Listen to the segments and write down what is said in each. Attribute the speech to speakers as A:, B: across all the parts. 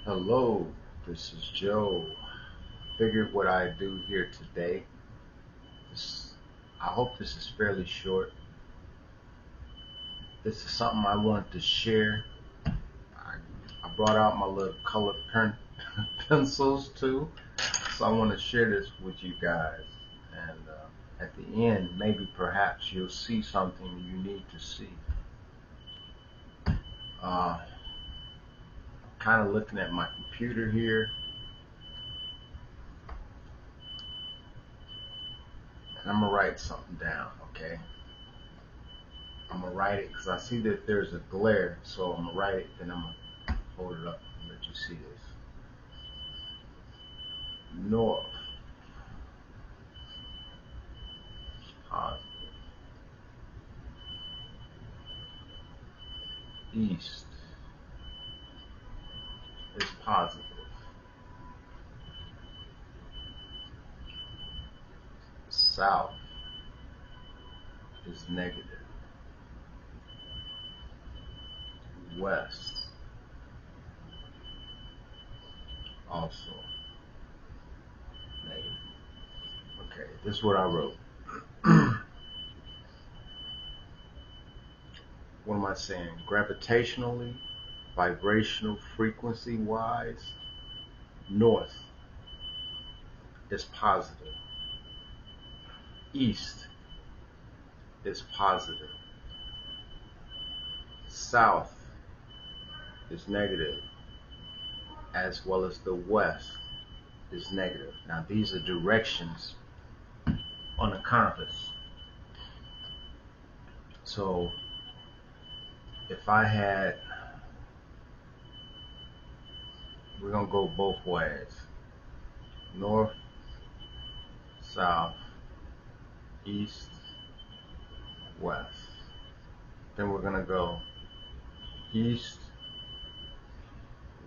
A: Hello, this is Joe. Figured what I do here today. This, I hope this is fairly short. This is something I wanted to share. I brought out my little colored pencils too, so I want to share this with you guys. And at the end, maybe perhaps you'll see something you need to see. I'm kind of looking at my computer here, and I'm gonna write something down, okay? I'm gonna write it because I see that there's a glare, so I'm gonna write it, then I'm gonna hold it up and let you see this. North, positive. East is positive. South is negative. West also negative. Okay, this is what I wrote. What am I saying? Gravitationally, vibrational frequency wise, north is positive. East is positive. South is negative, as well as the west is negative. Now these are directions on a compass. So if I had, we're gonna go both ways. North, south, east, west. Then we're gonna go east,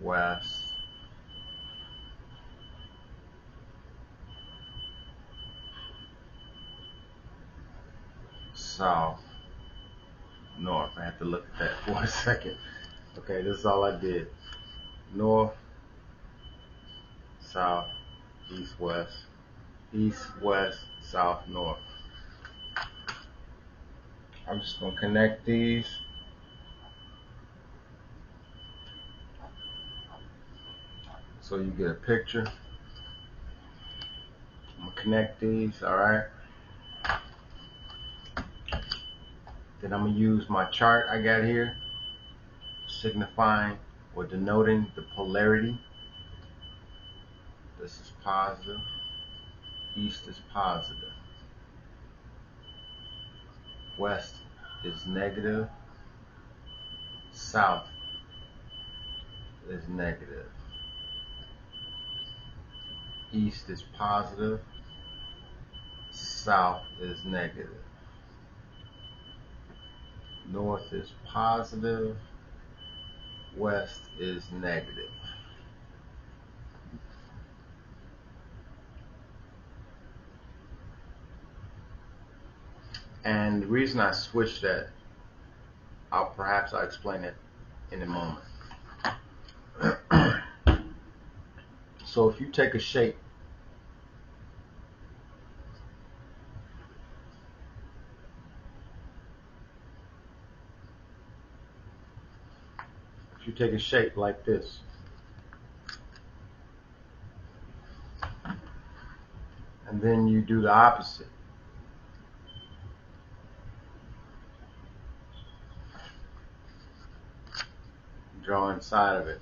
A: west, south, north. I have to look at that for a second. Okay, this is all I did. North, south, east, west, south, north. I'm just gonna connect these. So you get a picture. I'm gonna connect these, alright? Then I'm gonna use my chart I got here, signifying or denoting the polarity. This is positive. East is positive. West is negative. South is negative. East is positive. South is negative. North is positive. West is negative. And the reason I switched that, I'll explain it in a moment. So if you take a shape, like this, and then you do the opposite, draw inside of it.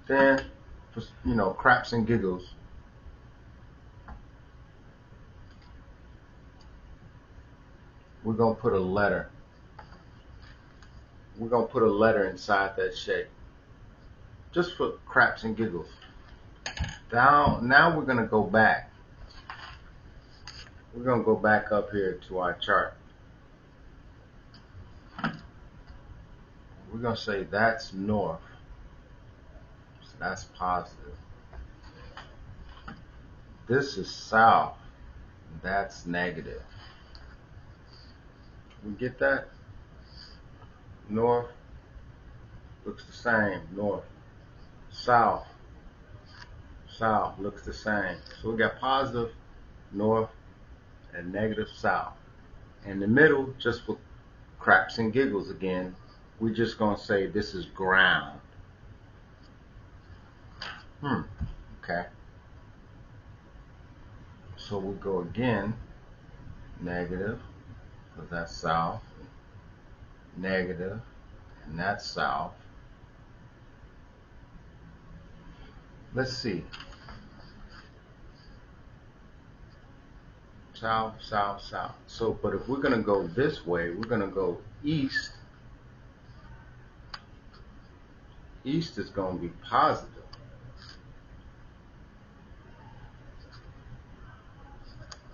A: Then, for craps and giggles, we're gonna put a letter. We're gonna put a letter inside that shape, just for craps and giggles. Now we're gonna go back. We're gonna go back up here to our chart. We're gonna say that's north. So that's positive. This is south. That's negative. We get that? North looks the same. North. south, south looks the same. So we got positive north and negative south. In the middle, just for craps and giggles again, we're just going to say this is ground. Okay. So we go again, negative, because that's south, negative, and that's south. Let's see. South, south, south. So, but if we're going to go this way, we're going to go east. East is going to be positive.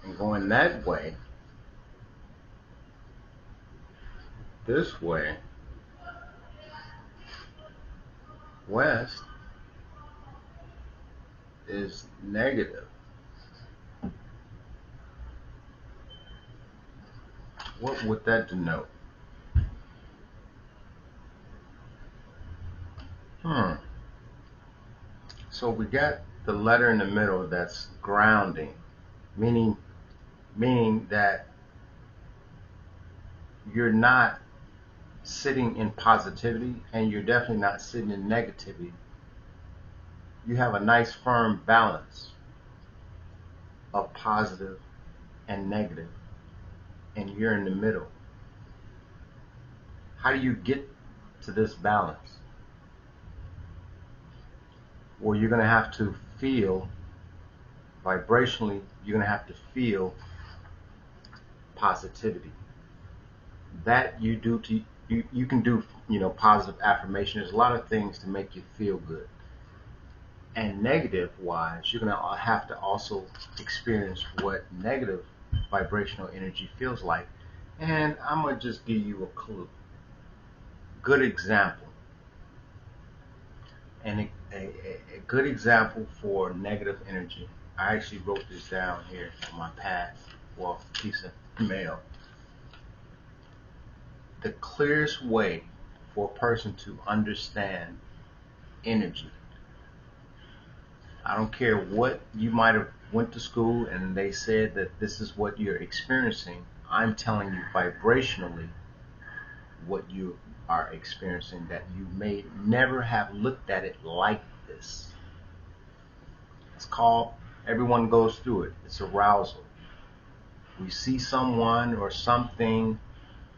A: And going that way, this way, west is negative. What would that denote? So we got the letter in the middle that's grounding, meaning that you're not sitting in positivity and you're definitely not sitting in negativity. You have a nice firm balance of positive and negative, and you're in the middle. How do you get to this balance? Well, you're going to have to feel vibrationally, you're going to have to feel positivity. That you do to you can do, positive affirmation. There's a lot of things to make you feel good. And negative wise, you're going to have to also experience what negative vibrational energy feels like. And I'm going to just give you a clue. Good example. And a good example for negative energy. I actually wrote this down here on my pad, well, piece of mail. The clearest way for a person to understand energy. I don't care what you might have went to school and they said that this is what you're experiencing. I'm telling you vibrationally what you are experiencing, that you may never have looked at it like this. It's called, everyone goes through it. It's arousal. We see someone or something,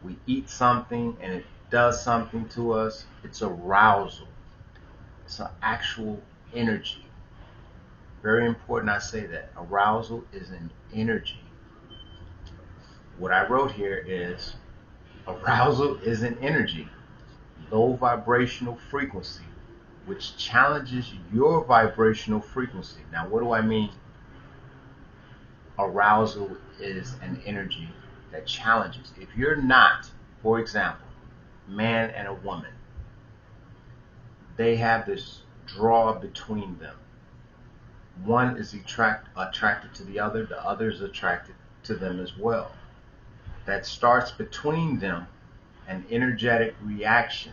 A: we eat something and it does something to us. It's arousal. It's an actual energy. Very important I say that. Arousal is an energy. What I wrote here is arousal is an energy, low vibrational frequency, which challenges your vibrational frequency. Now, what do I mean? Arousal is an energy that challenges. If you're not, for example, man and a woman, they have this draw between them. One is attracted to the other is attracted to them as well. That starts between them an energetic reaction.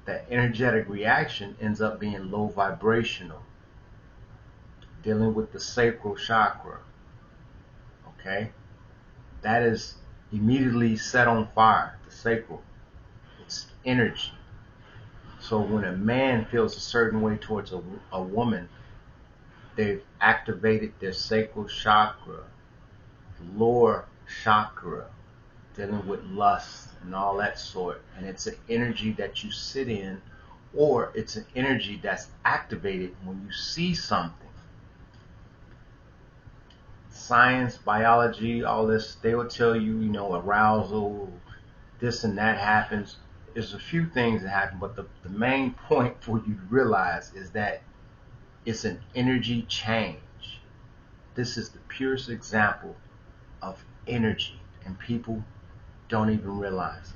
A: That energetic reaction ends up being low vibrational, dealing with the sacral chakra. Okay? That is immediately set on fire, the sacral. It's energy. So when a man feels a certain way towards a woman, they've activated their sacral chakra, lower chakra, dealing with lust and all that sort. And it's an energy that you sit in, or it's an energy that's activated when you see something. Science, biology, all this, they will tell you, arousal, this and that happens. There's a few things that happen, but the main point for you to realize is that it's an energy change. This is the purest example of energy, and people don't even realize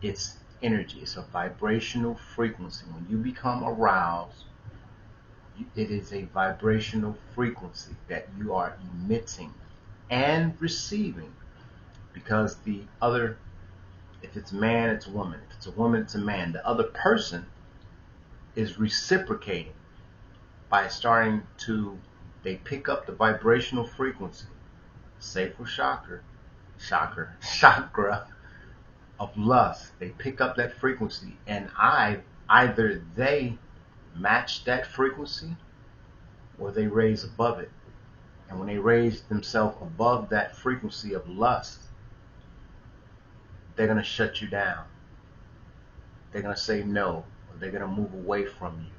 A: it. It's energy. It's a vibrational frequency. When you become aroused, it is a vibrational frequency that you are emitting and receiving, because the other, if it's man, it's a woman. If it's a woman, it's a man. The other person is reciprocating by starting to, they pick up the vibrational frequency, sacral chakra of lust. They pick up that frequency, and either they match that frequency or they raise above it. And when they raise themselves above that frequency of lust, they're going to shut you down. They're going to say no, or they're going to move away from you.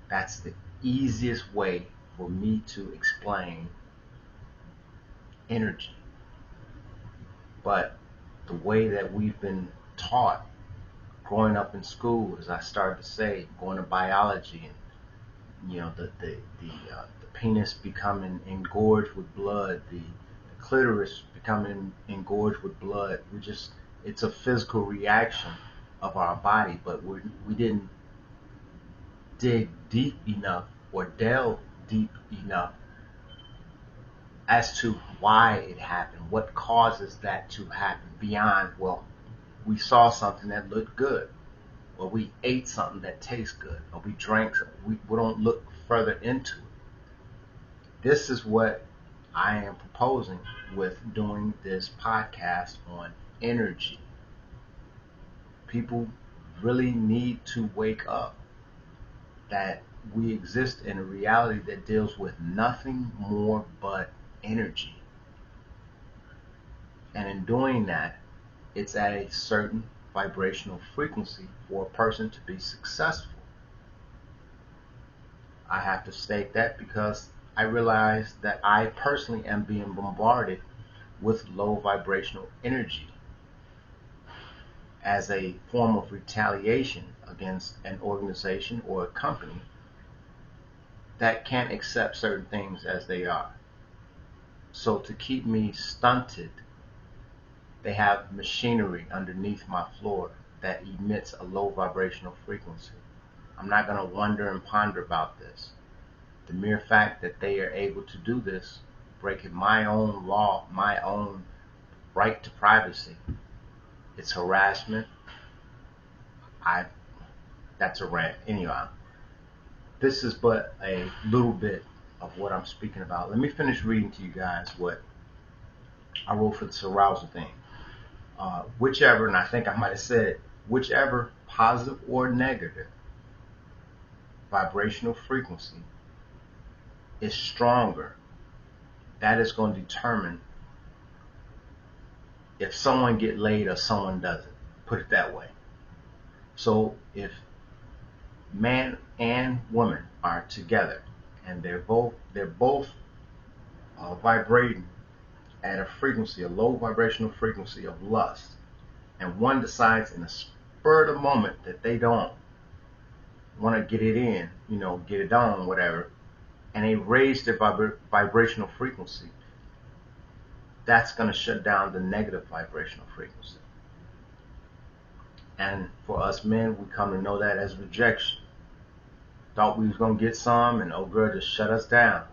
A: That's the easiest way for me to explain energy. But the way that we've been taught growing up in school, as I started to say, going to biology, and the penis becoming engorged with blood, the clitoris becoming engorged with blood. It's a physical reaction of our body, but we didn't dig deep enough or delve deep enough as to why it happened, what causes that to happen beyond, well, we saw something that looked good, or we ate something that tastes good, or we drank something. We don't look further into it. This is what I am proposing with doing this podcast on energy. People really need to wake up that we exist in a reality that deals with nothing more but energy. And in doing that, it's at a certain vibrational frequency for a person to be successful. I have to state that because I realize that I personally am being bombarded with low vibrational energy as a form of retaliation against an organization or a company that can't accept certain things as they are. So to keep me stunted, they have machinery underneath my floor that emits a low vibrational frequency. I'm not going to wonder and ponder about this. The mere fact that they are able to do this, breaking my own law, my own right to privacy, it's harassment. That's a rant. Anyhow, this is but a little bit of what I'm speaking about. Let me finish reading to you guys what I wrote for this arousal thing. Whichever, and I think I might have said, whichever positive or negative vibrational frequency is stronger, that is going to determine if someone get laid or someone doesn't. Put it that way. So if man and woman are together and they're both vibrating at a frequency, a low vibrational frequency of lust, and one decides in a spur of the moment that they don't want to get it in, get it done, whatever, and they raise their vibrational frequency, that's going to shut down the negative vibrational frequency. And for us men, we come to know that as rejection. Thought we was going to get some, and oh girl just shut us down.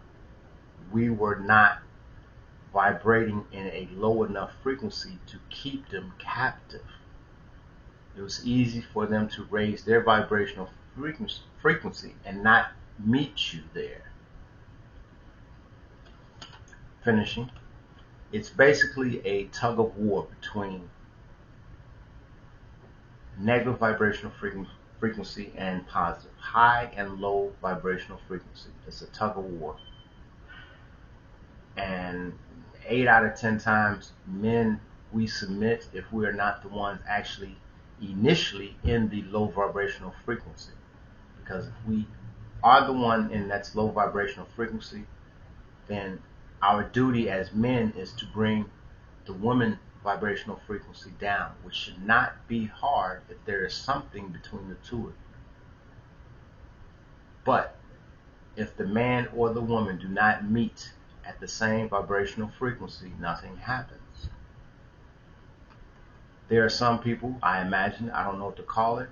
A: We were not vibrating in a low enough frequency to keep them captive. It was easy for them to raise their vibrational frequency and not meet you there. Finishing. It's basically a tug of war between negative vibrational frequency and positive, high and low vibrational frequency. It's a tug of war. And 8 out of 10 times, men, we submit if we are not the ones actually initially in the low vibrational frequency. Because if we are the one in that low vibrational frequency, then our duty as men is to bring the woman vibrational frequency down, which should not be hard if there is something between the two of you. But if the man or the woman do not meet at the same vibrational frequency, nothing happens. There are some people, I imagine, I don't know what to call it,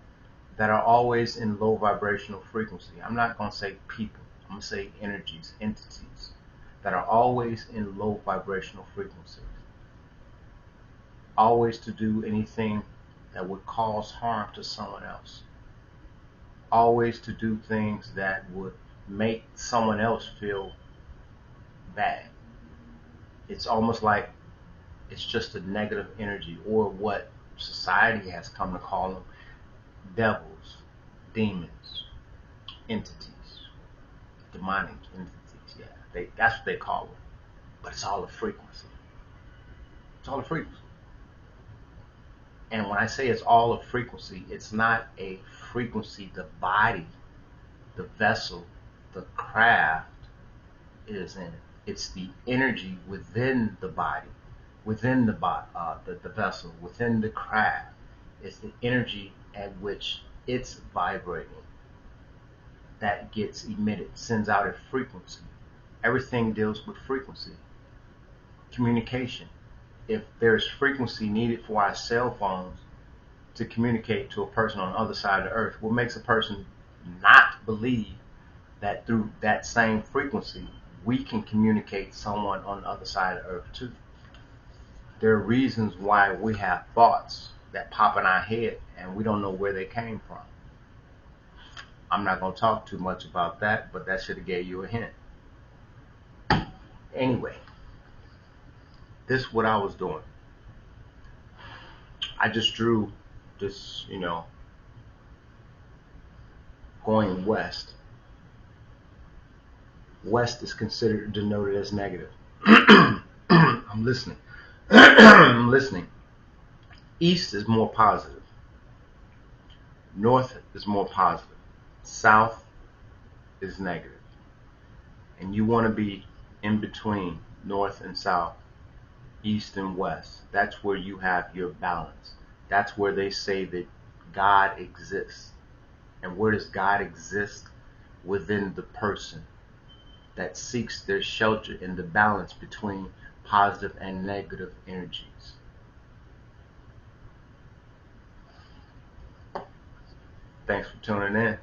A: that are always in low vibrational frequency. I'm not going to say people, I'm going to say energies, entities, that are always in low vibrational frequencies. Always to do anything that would cause harm to someone else. always to do things that would make someone else feel bad. It's almost like it's just a negative energy, or what society has come to call them devils, demons, entities, demonic entities. Yeah, that's what they call them. But it's all a frequency. It's all a frequency. And when I say it's all a frequency, it's not a frequency the body, the vessel, the craft is in. It's the energy within the body, within the vessel, within the craft. It's the energy at which it's vibrating that gets emitted, sends out a frequency. Everything deals with frequency. Communication. If there's frequency needed for our cell phones to communicate to a person on the other side of the earth, what makes a person not believe that through that same frequency we can communicate someone on the other side of the earth too? There are reasons why we have thoughts that pop in our head and we don't know where they came from. I'm not going to talk too much about that, but that should have gave you a hint. Anyway, this is what I was doing. I just drew this, going west. West is considered denoted as negative. I'm listening. I'm listening. East is more positive. North is more positive. South is negative. And you want to be in between north and south, east and west. That's where you have your balance. That's where they say that God exists. And where does God exist? Within the person that seeks their shelter in the balance between positive and negative energies. Thanks for tuning in.